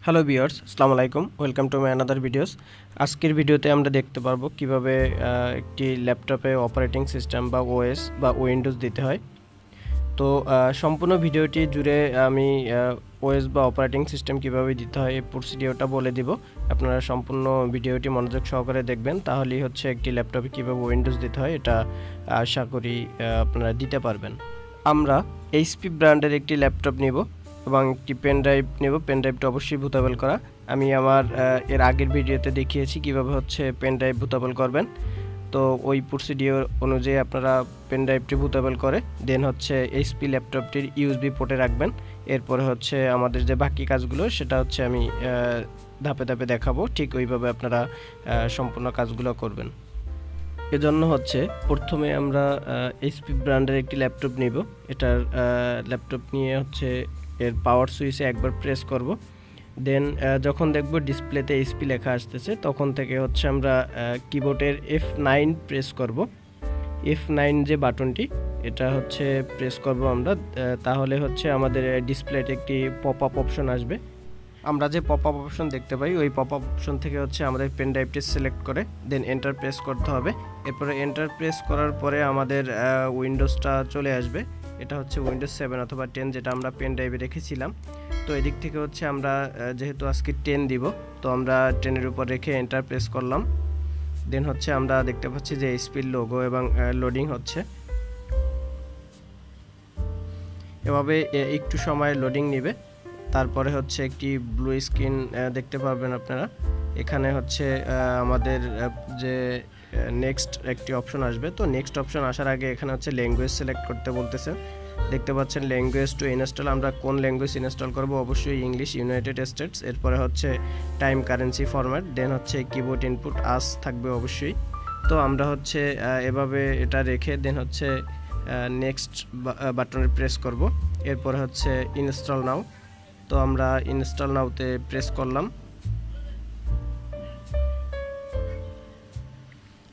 Hello viewers, আসসালামু আলাইকুম। Welcome to my another videos. আজকের ভিডিওতে আমরা দেখতে পারবো কিভাবে একটি ল্যাপটপে অপারেটিং সিস্টেম বা ওএস বা উইন্ডোজ দিতে হয়। তো সম্পূর্ণ ভিডিওটি জুড়ে আমি ওএস বা অপারেটিং সিস্টেম কিভাবে দিতে হয় এই প্রসিডিওরটা বলে দিব। আপনারা সম্পূর্ণ ভিডিওটি মনোযোগ সহকারে দেখবেন, তাহলেই হচ্ছে একটি ল্যাপটপে কিভাবে উইন্ডোজ দিতে হয় এটা আশা করি আপনারা দিতে পারবেন। আমরা এইচপি ব্র্যান্ডের একটি ল্যাপটপ নিব এবং একটি পেন ড্রাইভ নেব। পেন ড্রাইভটা অবশ্যই বুটেবল করা। আমি আমার এর আগের ভিডিওতে দেখিয়েছি কিভাবে হচ্ছে পেন ড্রাইভ বুটেবল করবেন। তো ওই প্রসিডিওর অনুযায়ী আপনারা পেন ড্রাইভটি বুটেবল করে দেন হচ্ছে এইচপি ল্যাপটপটির ইউএসবি পোর্টে রাখবেন। এরপরে হচ্ছে আমাদের যে বাকি কাজগুলো সেটা হচ্ছে আমি ধাপে ধাপে দেখাবো, ঠিক ওইভাবে আপনারা সম্পূর্ণ কাজগুলো করবেন। এজন্য হচ্ছে প্রথমে আমরা এইচপি ব্র্যান্ডের একটি ল্যাপটপ নিব। এটার ল্যাপটপ নিয়ে হচ্ছে এর পাওয়ার সুইচে একবার প্রেস করব। দেন যখন দেখব ডিসপ্লেতে এইচপি লেখা আসতেছে তখন থেকে হচ্ছে আমরা কিবোর্ডের F9 প্রেস করব। F9 যে বাটনটি এটা হচ্ছে প্রেস করব আমরা, তাহলে হচ্ছে আমাদের ডিসপ্লেতে একটি পপ আপ অপশন আসবে। আমরা যে পপ আপ অপশন দেখতে পাই ওই পপ আপ অপশন থেকে হচ্ছে আমাদের পেন ড্রাইভটি সিলেক্ট করে দেন এন্টার প্রেস করতে হবে। এরপরে এন্টার প্রেস করার পরে আমাদের উইন্ডোজটা চলে আসবে। এটা হচ্ছে উইন্ডোজ 7 অথবা 10 যেটা আমরা পেন ড্রাইভে রেখেছিলাম। তো এদিক থেকে হচ্ছে আমরা যেহেতু আজকে 10 দিব, তো আমরা 10-এর উপর রেখে এন্টার প্রেস করলাম। দেন হচ্ছে আমরা দেখতে পাচ্ছি যে এইচপির লোগো এবং লোডিং হচ্ছে। এভাবে একটু সময় লোডিং নেবে। তারপরে হচ্ছে একটি ব্লু স্ক্রিন দেখতে পারবেন আপনারা। এখানে হচ্ছে আমাদের যে নেক্সট একটি অপশন আসবে। তো নেক্সট অপশন আসার আগে এখানে হচ্ছে ল্যাঙ্গুয়েজ সিলেক্ট করতে বলতেছে। দেখতে পাচ্ছেন ল্যাঙ্গুয়েজ টু ইনস্টল, আমরা কোন ল্যাঙ্গুয়েজ ইনস্টল করব, অবশ্যই ইংলিশ, ইউনাইটেড স্টেটস। এরপরে হচ্ছে টাইম কারেন্সি ফরম্যাট, দেন হচ্ছে কিবোর্ড ইনপুট আস থাকবে অবশ্যই। তো আমরা হচ্ছে এভাবে এটা রেখে দেন হচ্ছে নেক্সট বাটনে প্রেস করব। এরপরে হচ্ছে ইনস্টল নাও। তো আমরা ইনস্টল নাওতে প্রেস করলাম।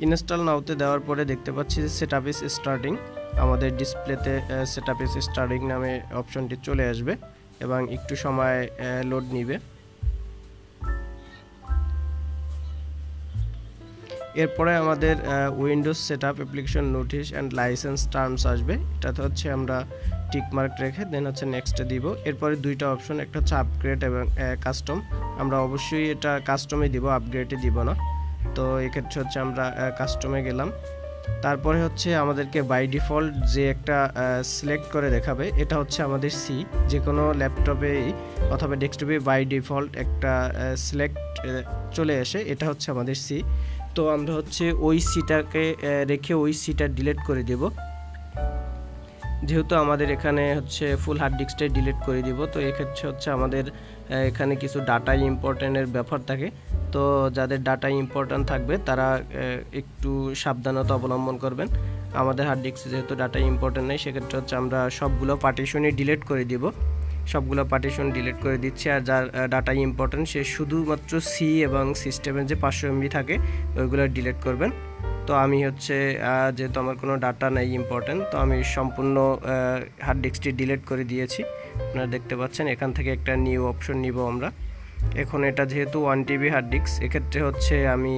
ইনস্টল নাওতে দেওয়ার পরে দেখতে পাচ্ছি যে সেটআপ ইজ স্টার্টিং। আমাদের ডিসপ্লেতে সেটআপ ইজ স্টার্টিং নামে অপশনটি চলে আসবে এবং একটু সময় লোড নিবে। এরপরে আমাদের Windows setup application notice and licence terms আসবে। এটাতে হচ্ছে আমরা টিক মার্ক রেখে দেন হচ্ছে নেক্সটে দিব। এরপরে দুইটা অপশন, একটা হচ্ছে আপগ্রেড এবং কাস্টম। আমরা অবশ্যই এটা কাস্টমে দিব, আপগ্রেডে দিব না। তো এক্ষেত্রে হচ্ছে আমরা কাস্টমে গেলাম। তারপরে হচ্ছে আমাদেরকে বাই ডিফল্ট যে একটা সিলেক্ট করে দেখাবে এটা হচ্ছে আমাদের সি। যে কোনো ল্যাপটপেই অথবা ডেস্কটপে বাই ডিফল্ট একটা সিলেক্ট চলে আসে, এটা হচ্ছে আমাদের সি। তো আমরা হচ্ছে ওই সিটাকে রেখে ওই সিটা ডিলিট করে দেব। যেহেতু আমাদের এখানে হচ্ছে ফুল হার্ড ডিস্কটাই ডিলিট করে দিব, তো এক্ষেত্রে হচ্ছে আমাদের এখানে কিছু ডাটা ইম্পর্টেন্টের ব্যাপার থাকে। তো যাদের ডাটা ইম্পর্টেন্ট থাকবে তারা একটু সাবধানতা অবলম্বন করবেন। আমাদের হার্ড ডিস্কে যেহেতু ডাটা ইম্পর্টেন্ট নেই, সেক্ষেত্রে হচ্ছে আমরা সবগুলো পার্টিশনই ডিলিট করে দিব। সবগুলো পার্টিশন ডিলিট করে দিচ্ছি। আর যার ডাটা ইম্পর্টেন্ট সে শুধুমাত্র সি এবং সিস্টেমের যে 500 MB থাকে ওইগুলো ডিলিট করবেন। তো আমি হচ্ছে যেহেতু আমার কোনো ডাটা নেই ইম্পর্টেন্ট, তো আমি সম্পূর্ণ হার্ড ডিস্কটি ডিলিট করে দিয়েছি। আপনারা দেখতে পাচ্ছেন এখান থেকে একটা নিউ অপশন নিব আমরা। এখন এটা যেহেতু 1 TB হার্ড ডিস্ক, এক্ষেত্রে হচ্ছে আমি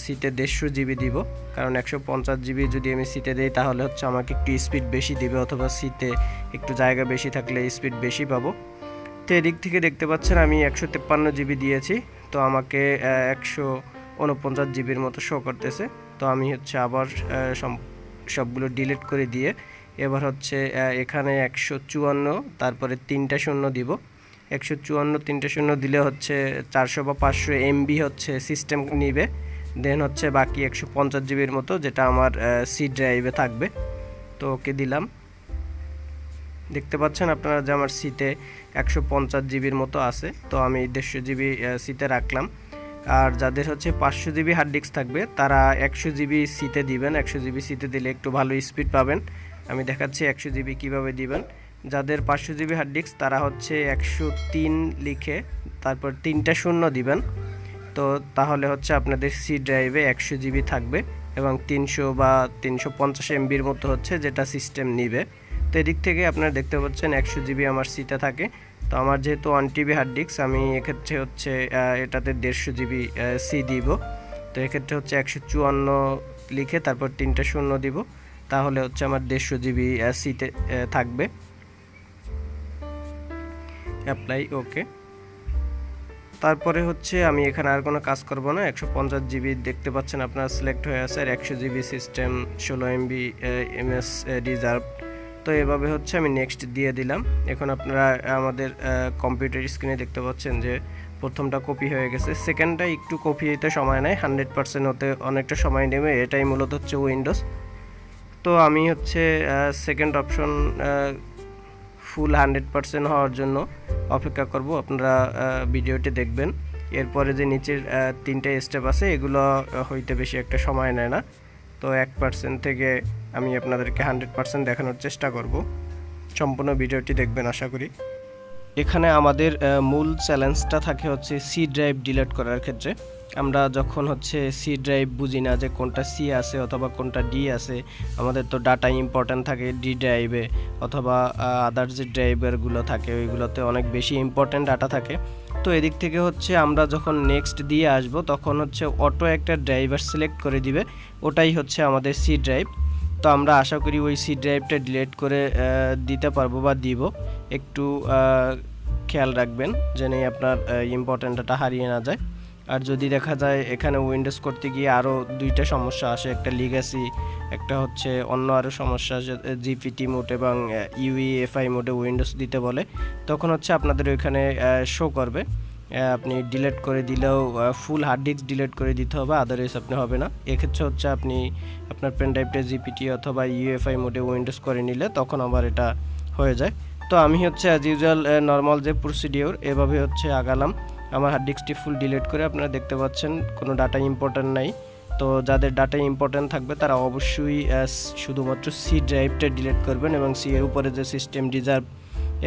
সিতে 150 GB দিব, কারণ 150 GB যদি আমি সিতে দিই তাহলে হচ্ছে আমাকে একটু স্পিড বেশি দিবে, অথবা সিতে একটু জায়গা বেশি থাকলে স্পিড বেশি পাবো। তো এদিক থেকে দেখতে পাচ্ছেন আমি 153 GB দিয়েছি, তো আমাকে 149 GBর মতো শো করতেছে। তো আমি হচ্ছে আবার সবগুলো ডিলিট করে দিয়ে এবার হচ্ছে এখানে 154 তারপরে 3টা শূন্য দিব। 154 3টা শূন্য দিলে হচ্ছে 400 বা 500 MB হচ্ছে সিস্টেম নিবে। দেন হচ্ছে বাকি 150 GBর মতো যেটা আমার সি ড্রাইভে থাকবে। তো ওকে দিলাম। দেখতে পাচ্ছেন আপনারা যে আমার সিতে 150 GBর মতো আছে। তো আমি 150 GB সিতে রাখলাম। আর যাদের হচ্ছে 500 GB হার্ড ডিস্ক থাকবে তারা 100 GB সিতে দিবেন। 100 GB সিতে দিলে একটু ভালো স্পিড পাবেন। আমি দেখাচ্ছি 100 GB কিভাবে দিবেন। যাদের 500 GB হার্ড ডিস্ক তারা হচ্ছে 103 লিখে তারপর 3টা শূন্য দিবেন। তো তাহলে হচ্ছে আপনাদের সি ড্রাইভে 100 GB থাকবে এবং 300 বা 350 MBর মতো হচ্ছে যেটা সিস্টেম নিবে। তো এদিক থেকে আপনারা দেখতে পাচ্ছেন 100 জিবি আমার সিতে থাকে। তো আমার যেহেতু 1 টিবি হার্ড ডিস্ক, আমি এক্ষেত্রে হচ্ছে এটাতে 150 জিবি সি দিব। তো এক্ষেত্রে হচ্ছে 154 লিখে তারপর 3টা শূন্য দিব, তাহলে হচ্ছে আমার 150 জিবি সিতে থাকবে। অ্যাপ্লাই, ওকে। তারপরে হচ্ছে আমি এখানে আর কোনো কাজ করব না। 150 জিবি দেখতে পাচ্ছেন আপনারা সিলেক্ট হয়ে আছে, আর 100 GB system, 16 MB MS reserve. তো এভাবে হচ্ছে আমি নেক্সট দিয়ে দিলাম। এখন আপনারা আমাদের কম্পিউটার স্ক্রিনে দেখতে পাচ্ছেন যে প্রথমটা কপি হয়ে গেছে, সেকেন্ডটা একটু কপি হতে সময় নেয়, 100% হতে অনেকটা সময় নেবে। এটাই মূলত হচ্ছে উইন্ডোজ। তো আমি হচ্ছে সেকেন্ড অপশন ফুল 100% হওয়ার জন্য অপেক্ষা করব। আপনারা ভিডিওটি দেখবেন। এরপরে যে নিচের 3টে স্টেপ আছে, এগুলো হইতে বেশি একটা সময় নেয় না। তো 1% থেকে আমি আপনাদেরকে 100% দেখানোর চেষ্টা করব। সম্পূর্ণ ভিডিওটি দেখবেন আশা করি। এখানে আমাদের মূল চ্যালেঞ্জটা থাকে হচ্ছে সি ড্রাইভ ডিলিট করার ক্ষেত্রে। আমরা যখন হচ্ছে সি ড্রাইভ বুঝি না যে কোনটা সি আছে অথবা কোনটা ডি আছে, আমাদের তো ডাটা ইম্পর্ট্যান্ট থাকে ডি ড্রাইভে, অথবা আদার যে ড্রাইভারগুলো থাকে ওইগুলোতে অনেক বেশি ইম্পর্ট্যান্ট ডাটা থাকে। তো এদিক থেকে হচ্ছে আমরা যখন নেক্সট দিয়ে আসব, তখন হচ্ছে অটো একটা ড্রাইভার সিলেক্ট করে দিবে, ওটাই হচ্ছে আমাদের সি ড্রাইভ। তো আমরা আশা করি ওই সি ড্রাইভটা ডিলিট করে দিতে পারবো বা দিব। একটু খেয়াল রাখবেন যেন আপনার ইম্পর্ট্যান্ট ডাটা হারিয়ে না যায়। আর যদি দেখা যায় এখানে উইন্ডোজ করতে গিয়ে আরও 2টা সমস্যা আসে, একটা লিগ্যাসি, একটা হচ্ছে অন্য আরও সমস্যা আসে, জিপিটি মোড এবং ইউইএফআই মোডে উইন্ডোজ দিতে বলে, তখন হচ্ছে আপনাদের ওইখানে শো করবে। আপনি ডিলিট করে দিলেও ফুল হার্ড ডিস্ক ডিলিট করে দিতে হবে, আদারওয়াইজ আপনি হবে না। এক্ষেত্রে হচ্ছে আপনি আপনার পেনড্রাইভটা জিপিটি অথবা ইউএফআই মোডে উইন্ডোজ করে নিলে তখন আবার এটা হয়ে যায়। তো আমি হচ্ছে অ্যাজ ইউজুয়াল নর্মাল যে প্রসিডিওর এভাবে হচ্ছে আগালাম। আমার হার্ড ডিস্কটি ফুল ডিলিট করে আপনারা দেখতে পাচ্ছেন কোনো ডাটা ইম্পর্ট্যান্ট নাই। তো যাদের ডাটা ইম্পর্ট্যান্ট থাকবে তারা অবশ্যই শুধুমাত্র সি ড্রাইভটা ডিলিট করবেন, এবং সি এর উপরে যে সিস্টেম রিজার্ভ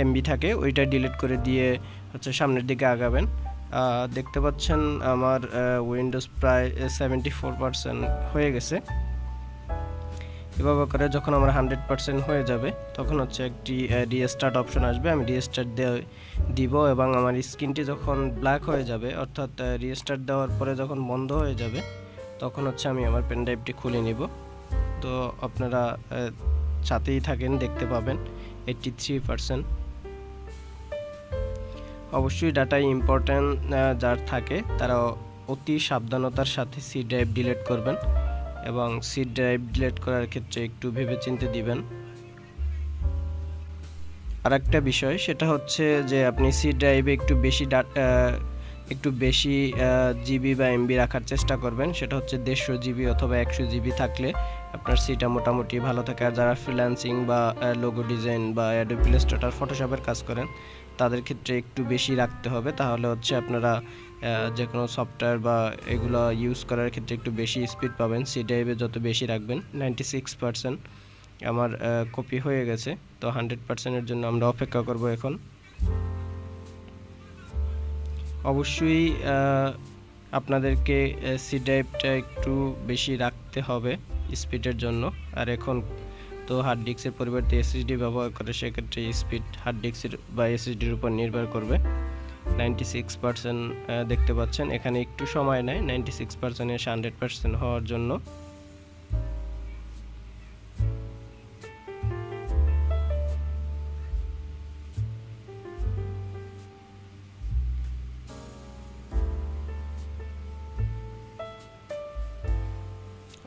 এমবি থাকে ওইটা ডিলিট করে দিয়ে হচ্ছে সামনের দিকে আগাবেন। দেখতে পাচ্ছেন আমার উইন্ডোজ প্রায় 74% হয়ে গেছে। এভাবে করে যখন আমার 100% হয়ে যাবে, তখন হচ্ছে একটি রিস্টার্ট অপশন আসবে, আমি রিস্টার্ট দিব, এবং আমার স্ক্রিনটি যখন ব্ল্যাক হয়ে যাবে, অর্থাৎ রিস্টার্ট দেওয়ার পরে যখন বন্ধ হয়ে যাবে, তখন হচ্ছে আমি আমার পেনড্রাইভটি খুলে নিব। তো আপনারা সাথেই থাকেন, দেখতে পাবেন 83%। অবশ্যই ডাটা ইম্পর্ট্যান্ট যার থাকে তারা অতি সাবধানতার সাথে সি ড্রাইভ ডিলিট করবেন, এবং সি ড্রাইভ ডিলিট করার ক্ষেত্রে একটু ভেবেচিন্তে দিবেন। আর একটা বিষয় সেটা হচ্ছে যে আপনি সি ড্রাইভে একটু বেশি জিবি বা এমবি রাখার চেষ্টা করবেন। সেটা হচ্ছে 150 জিবি অথবা 100 জিবি থাকলে আপনার সিটা মোটামুটি ভালো থাকে। আর যারা ফ্রিল্যান্সিং বা লোগো ডিজাইন বা অ্যাডোবি ইলাস্ট্রেটর ফটোশপের কাজ করেন, তাদের ক্ষেত্রে একটু বেশি রাখতে হবে, তাহলে হচ্ছে আপনারা যে কোনো সফটওয়্যার বা এগুলো ইউজ করার ক্ষেত্রে একটু বেশি স্পিড পাবেন। সি ড্রাইভে যত বেশি রাখবেন। 96% আমার কপি হয়ে গেছে। তো 100%-এর জন্য আমরা অপেক্ষা করব এখন। অবশ্যই আপনাদেরকে সি ড্রাইভটা একটু বেশি রাখতে হবে স্পিডের জন্য। আর এখন তো হার্ড ডিস্কের পরিবর্তে এসএসডি ব্যবহার করে, সেক্ষেত্রে স্পিড হার্ড ডিস্কের বা এসএসডির উপর নির্ভর করবে। 96% দেখতে পাচ্ছেন, এখানে একটু সময় নেয় 96% এসে 100% হওয়ার জন্য।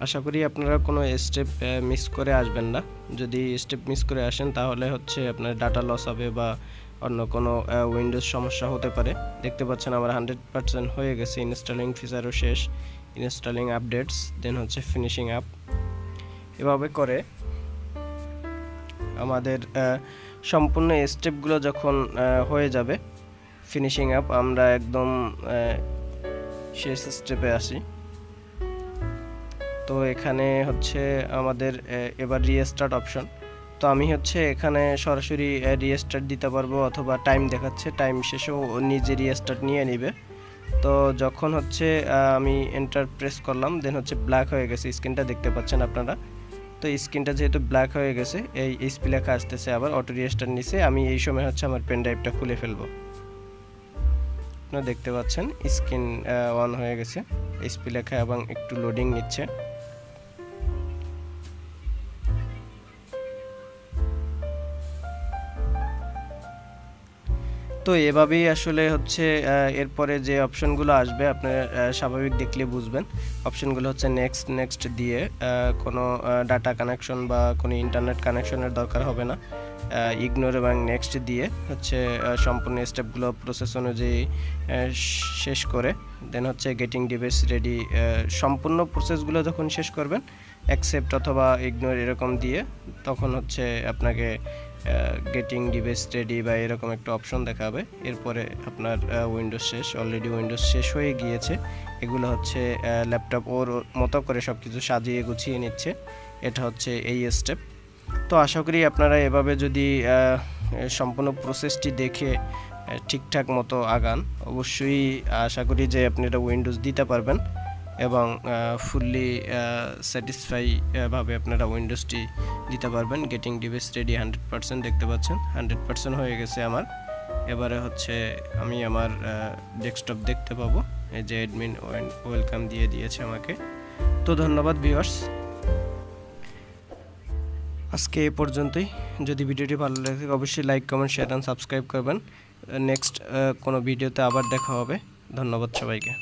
আশা করি আপনারা কোনো স্টেপ মিস করে আসবেন না। যদি স্টেপ মিস করে আসেন তাহলে হচ্ছে আপনার ডাটা লস হবে বা অন্য কোনো উইন্ডোজ সমস্যা হতে পারে। দেখতে পাচ্ছেন আমার 100% হয়ে গেছে। ইনস্টলিং ফিচারও শেষ, ইনস্টলিং আপডেটস, দেন হচ্ছে ফিনিশিং আপ। এভাবে করে আমাদের সম্পূর্ণ স্টেপগুলো যখন হয়ে যাবে, ফিনিশিং আপ, আমরা একদম শেষ স্টেপে আসি। তো এখানে হচ্ছে আমাদের এবার রিস্টার্ট অপশন। তো আমি হচ্ছে এখানে সরাসরি রিস্টার্ট দিতে পারবো, অথবা টাইম দেখাচ্ছে, টাইম শেষেও নিজে রিস্টার্ট নিয়ে নিবে। তো যখন হচ্ছে আমি এন্টার প্রেস করলাম, দেন হচ্ছে ব্ল্যাক হয়ে গেছে স্ক্রিনটা, দেখতে পাচ্ছেন আপনারা। তো স্ক্রিনটা যেহেতু ব্ল্যাক হয়ে গেছে, এই এইচপি লেখা আসতেছে আবার অটো রিস্টার্ট নিচে। আমি এই সময় হচ্ছে আমার পেন ড্রাইভটা খুলে ফেলবো। আপনারা দেখতে পাচ্ছেন স্ক্রিন অন হয়ে গেছে, এইচপি লেখা এবং একটু লোডিং নিচ্ছে। তো এভাবেই আসলে হচ্ছে এরপরে যে অপশনগুলো আসবে আপনার স্বাভাবিক দেখলে বুঝবেন। অপশনগুলো হচ্ছে নেক্সট দিয়ে কোনো ডাটা কানেকশন বা কোনো ইন্টারনেট কানেকশনের দরকার হবে না। ইগনোর এবং নেক্সট দিয়ে হচ্ছে সম্পূর্ণ স্টেপগুলো প্রসেস অনুযায়ী শেষ করে দেন হচ্ছে গেটিং ডিভাইস রেডি। সম্পূর্ণ প্রসেসগুলো যখন শেষ করবেন অ্যাকসেপ্ট অথবা ইগনোর এরকম দিয়ে তখন হচ্ছে আপনাকে গেটিং ডিভাইস রেডি বা এরকম একটা অপশন দেখাবে। এরপরে আপনার উইন্ডোজ শেষ, অলরেডি উইন্ডোজ শেষ হয়ে গিয়েছে। এগুলো হচ্ছে ল্যাপটপ ওর মতো করে সব কিছু সাজিয়ে গুছিয়ে নিচ্ছে। এটা হচ্ছে এই স্টেপ। তো আশা করি আপনারা এভাবে যদি সম্পূর্ণ প্রসেসটি দেখে ঠিকঠাক মতো আগান, অবশ্যই আশা করি যে আপনারা উইন্ডোজ দিতে পারবেন এবং ফুললি স্যাটিসফাই ভাবে আপনারা উইন্ডোজটি দিতে পারবেন। গেটিং ডিভাইস রেডি 100% দেখতে পাচ্ছেন, 100% হয়ে গেছে আমার। এবারে হচ্ছে আমি আমার ডেস্কটপ দেখতে পাবো, এই যে অ্যাডমিন ওয়েলকাম দিয়ে দিয়েছে আমাকে। তো ধন্যবাদ ভিউয়ার্স, আজকে এই পর্যন্তই। যদি ভিডিওটি ভালো লাগে অবশ্যই like, comment, share and subscribe করবেন। নেক্সট কোনো ভিডিওতে আবার দেখা হবে। ধন্যবাদ সবাইকে।